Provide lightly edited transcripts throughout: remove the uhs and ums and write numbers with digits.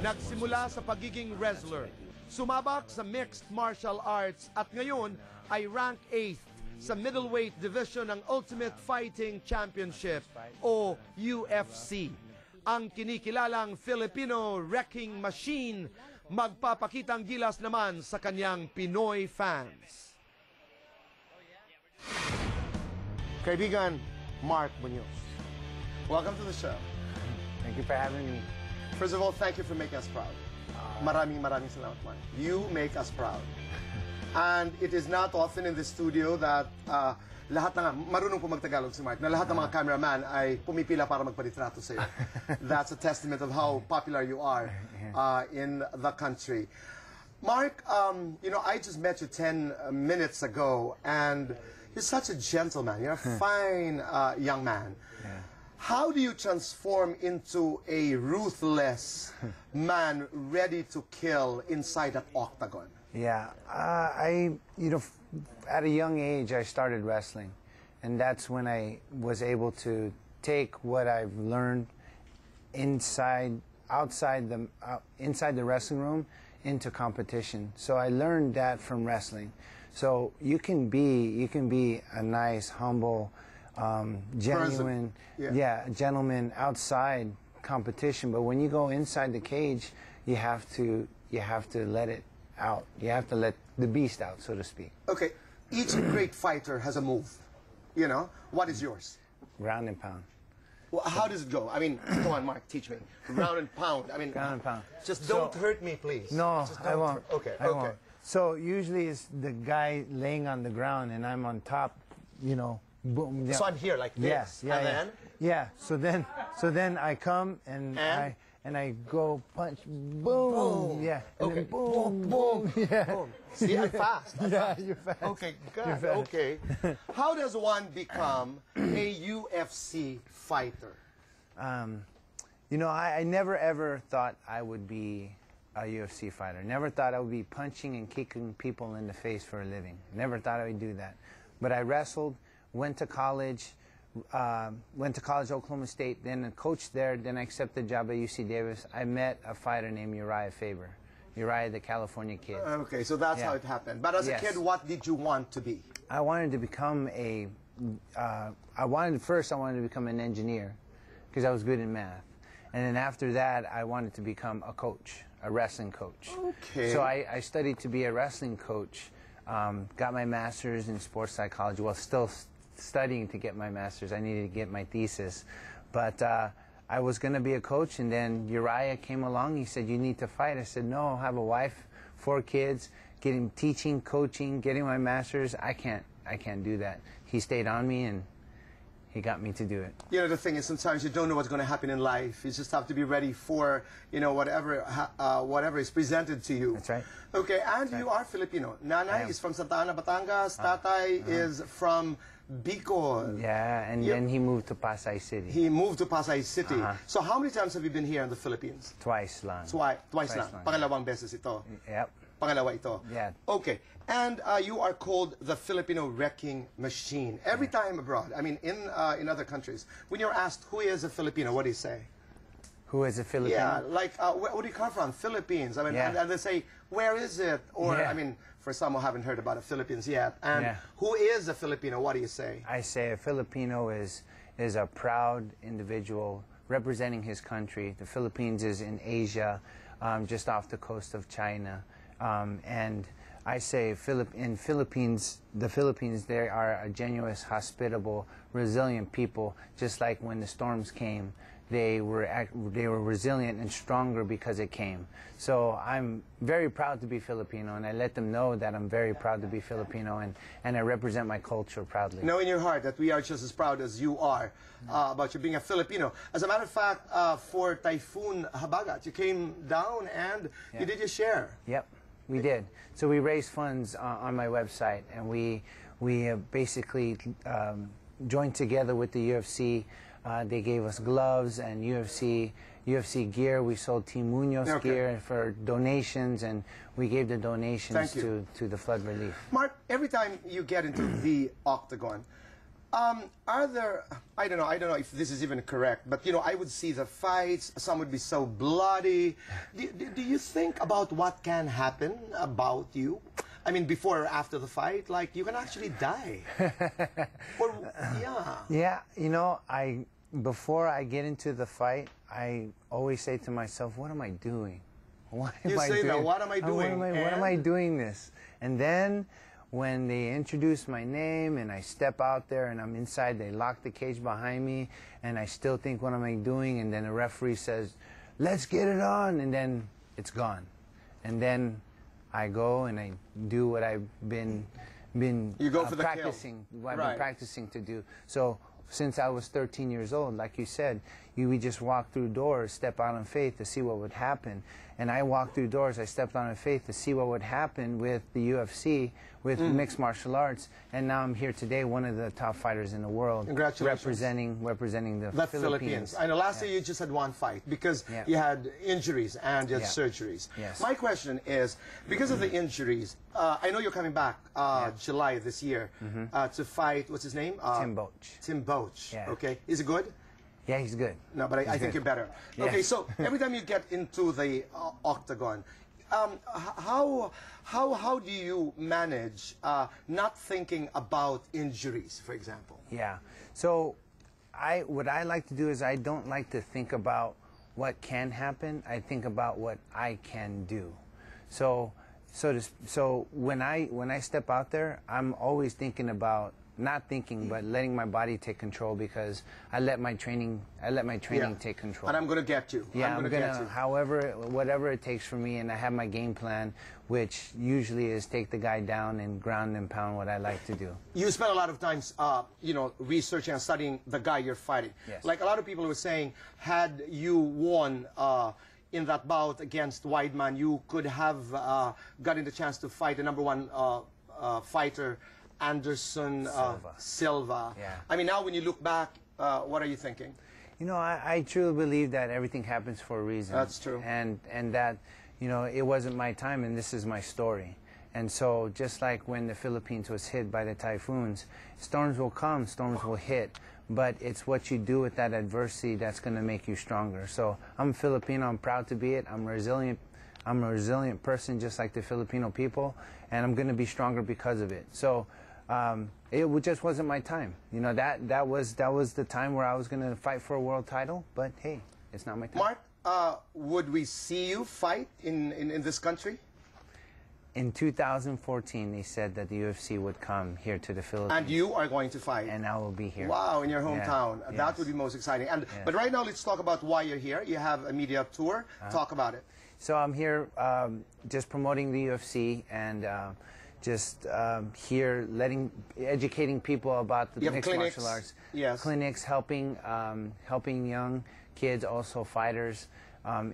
Nagsimula sa pagiging wrestler, sumabak sa mixed martial arts at ngayon ay rank 8th sa middleweight division ng Ultimate Fighting Championship o UFC. Ang kinikilalang Filipino wrecking machine magpapakitang gilas naman sa kanyang Pinoy fans. Kaibigan Mark Muñoz, welcome to the show. Thank you for having me. First of all, thank you for making us proud. Maraming salamat, Mark. You make us proud. And it is not often in the studio that lahat na nga, marunong po magtagalog si Mark, na lahat ng mga cameraman ay pumipila para magpalitrato sa iyo. That's a testament of how popular you are in the country. Mark, you know, I just met you 10 minutes ago, and you're such a gentleman. You're a fine young man. Yeah. How do you transform into a ruthless man ready to kill inside that octagon? Yeah, at a young age, I started wrestling, and that's when I was able to take what I've learned inside the wrestling room into competition. So I learned that from wrestling. So you can be a nice, humble, genuine, gentleman outside competition, but when you go inside the cage, you have to let it out. You have to let the beast out, so to speak. Okay, each great fighter has a move. You know, what is yours? Ground and pound. Well, how does it go? I mean, come on, Mark, teach me. Ground and pound. I mean, ground and pound. Just don't hurt me, please. No, I won't. Okay, I won't. So usually it's the guy laying on the ground and I'm on top, you know. Boom. Yeah. So I'm here like this. Yeah. So then I come and I go punch, boom. Yeah. And Okay. then boom, boom. Yeah. Boom. See, I'm fast. Yeah, you're fast. Okay, good. You're fast. Okay. How does one become a UFC fighter? You know, I never ever thought I would be a UFC fighter. Never thought I would be punching and kicking people in the face for a living. Never thought I would do that. But I wrestled, went to college, Oklahoma State, then coached there, then I accepted a job at UC Davis. I met a fighter named Uriah Faber. Uriah, the California kid. Okay, so that's how it happened. But as a kid, what did you want to be? I wanted to become I wanted to become an engineer because I was good in math. And then after that, I wanted to become a coach, a wrestling coach. Okay. So I studied to be a wrestling coach, got my master's in sports psychology, well, still studying to get my master's. I needed to get my thesis. But I was going to be a coach, and then Uriah came along. He said, you need to fight. I said, no, I have a wife, 4 kids, teaching, coaching, getting my master's. I can't do that. He stayed on me, and he got me to do it. You know, the thing is, sometimes you don't know what's going to happen in life. You just have to be ready for, you know, whatever is presented to you. That's right. Okay, and you are Filipino. Nanay is from Santa Ana, Batangas. Tatay is from Bicol. Yeah, and then he moved to Pasay City. He moved to Pasay City. So how many times have you been here in the Philippines? Twice lang. Twice lang. Pangalawang beses ito. Yep. Pangalawa ito. Yeah. Okay. And you are called the Filipino wrecking machine. Every time abroad, I mean, in other countries, when you're asked who is a Filipino, what do you say? Who is a Filipino? Yeah, like, where do you come from? Philippines. I mean, and they say, where is it? Or, I mean, for some who haven't heard about the Philippines yet. And who is a Filipino? What do you say? I say a Filipino is a proud individual representing his country. The Philippines is in Asia, just off the coast of China. And I say the Philippines, they are a genuine, hospitable, resilient people, just like when the storms came. They were resilient and stronger because it came. So I'm very proud to be Filipino, and I let them know that I'm very proud to be Filipino, and I represent my culture proudly. Know in your heart that we are just as proud as you are about you being a Filipino. As a matter of fact, for Typhoon Habagat, you came down and you did your share. Yep, we did. So we raised funds on my website, and we basically joined together with the UFC. They gave us gloves and UFC gear. We sold Team Muñoz gear for donations, and we gave the donations to the flood relief. Mark, every time you get into the octagon, Are there, I don't know if this is even correct, but you know, I would see the fights, some would be so bloody. Do you think about what can happen about you? I mean, before or after the fight, like you can actually die. Or, yeah. Yeah, you know, before I get into the fight, I always say to myself, what am I doing? What am I doing? That, what am I doing? What am I doing this? And then when they introduce my name and I step out there and I'm inside, they lock the cage behind me and I still think, what am I doing? And then the referee says, let's get it on. And then it's gone. And then I go and I do what I've been practicing, what I've been practicing to do. So since I was 13 years old, like you said, we just walk through doors, step out on faith to see what would happen. And I walked through doors, I stepped out on faith to see what would happen with the UFC, with mixed martial arts. And now I'm here today, one of the top fighters in the world. Congratulations. Representing the Philippines. I know last year you just had one fight because you had injuries and you had surgeries. Yes. My question is, because of the injuries, I know you're coming back July this year to fight, what's his name? Tim Boetsch. Tim Boetsch, Yeah. okay. Is he good? Yeah, he's good. No, but I think you're better. Yeah. Okay, so every time you get into the octagon, how do you manage not thinking about injuries, for example? Yeah. So what I like to do is I don't like to think about what can happen. I think about what I can do. So when I step out there, I'm always thinking about not thinking, but letting my body take control, because I let my training take control. And I'm going to get you. Yeah, I'm gonna whatever it takes for me, and I have my game plan, which usually is take the guy down and ground and pound, what I like to do. You spend a lot of time, you know, researching and studying the guy you're fighting. Yes. Like a lot of people were saying, had you won in that bout against Weidman, you could have gotten the chance to fight the #1 fighter, Anderson Silva. Yeah. I mean, now when you look back, what are you thinking? You know, I truly believe that everything happens for a reason. That's true. And that, you know, it wasn't my time, and this is my story. And so just like when the Philippines was hit by the typhoons, storms will come, storms will hit, but it's what you do with that adversity that's going to make you stronger. So I'm Filipino, I'm proud to be it, I'm a resilient person just like the Filipino people, and I'm going to be stronger because of it. So it just wasn't my time. You know, that was the time where I was going to fight for a world title, but hey, it's not my time. Mark, would we see you fight in this country? In 2014, they said that the UFC would come here to the Philippines. And you are going to fight? And I will be here. Wow, in your hometown. Yeah. That Yes. would be most exciting. And Yes. But right now, let's talk about why you're here. You have a media tour. Talk about it. So I'm here just promoting the UFC and just here educating people about the mixed martial arts. Yes. Clinics, helping young kids, also fighters,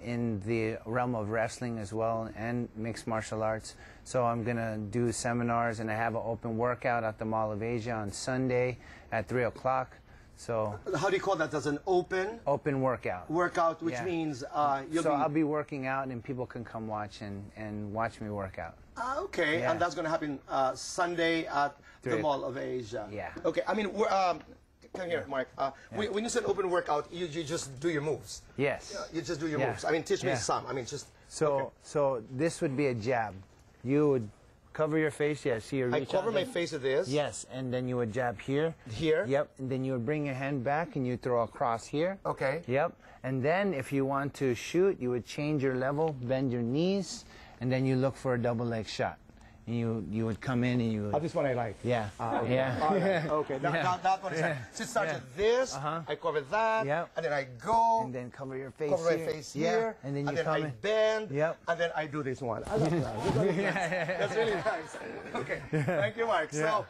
in the realm of wrestling as well, and mixed martial arts. So I'm going to do seminars, and I have an open workout at the Mall of Asia on Sunday at 3 o'clock. So how do you call that? As an open workout. Workout, which means I'll be working out, and people can come watch and watch me work out. Okay, Yeah. and that's going to happen Sunday at the Mall of Asia. Yeah. Okay, I mean, come here, Mark. When you said open workout, you just do your moves. Yes. You just do your Yeah. moves. I mean, teach me Yeah. some. I mean, just. So this would be a jab. You would cover your face. Yes. See your I reach cover out my there. face with this. Yes, and then you would jab here. Here? Yep. And then you would bring your hand back and you throw across here. Okay. Yep. And then if you want to shoot, you would change your level, bend your knees, and then you look for a double leg shot. And you would come in and you would. This one I like. Yeah. Okay. Yeah. All right. Okay. That one is Yeah. So it starts Yeah. with this. I cover that. Yep. And then I go. And then cover your face cover here. my face Yeah. here. And then you I come in. bend. Yep. And then I do this one. I love that. That's really nice. Okay. Thank you, Mark. So,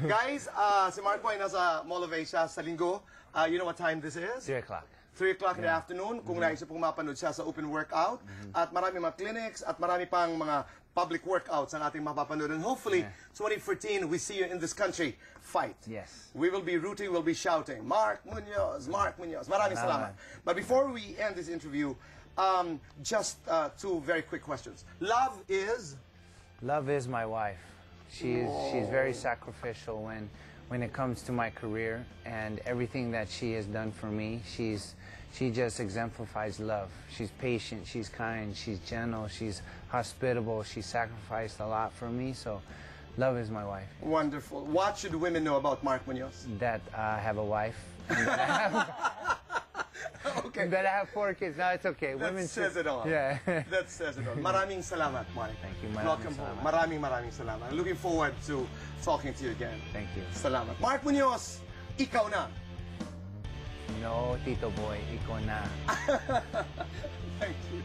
guys, si Mark po ay nasa Mall of Asia sa linggo. You know what time this is? 3 o'clock. 3 o'clock in the afternoon, kung nais pong mapanood siya sa open workout. At marami mga clinics at marami pang mga public workouts ang ating mapapanood. And hopefully, 2014, we see you in this country. Fight. Yes. We will be rooting, we'll be shouting. Mark Muñoz, Mark Muñoz. Maraming salamat. But before we end this interview, just two very quick questions. Love is my wife. She's very sacrificial when it comes to my career and everything that she has done for me. She just exemplifies love. She's patient, she's kind, she's gentle, she's hospitable. She sacrificed a lot for me, so love is my wife. Wonderful. What should women know about Mark Muñoz? That I have a wife. And that I have, Okay. that I have 4 kids. No, it's okay. That Women says should, it all. Yeah. That says it all. Maraming salamat, Mark. Thank you. Maraming Welcome home. salamat. Maraming salamat. I'm looking forward to talking to you again. Thank you. Salamat. Mark Muñoz, ikaw na. No, Tito Boy, ikaw na. Thank you.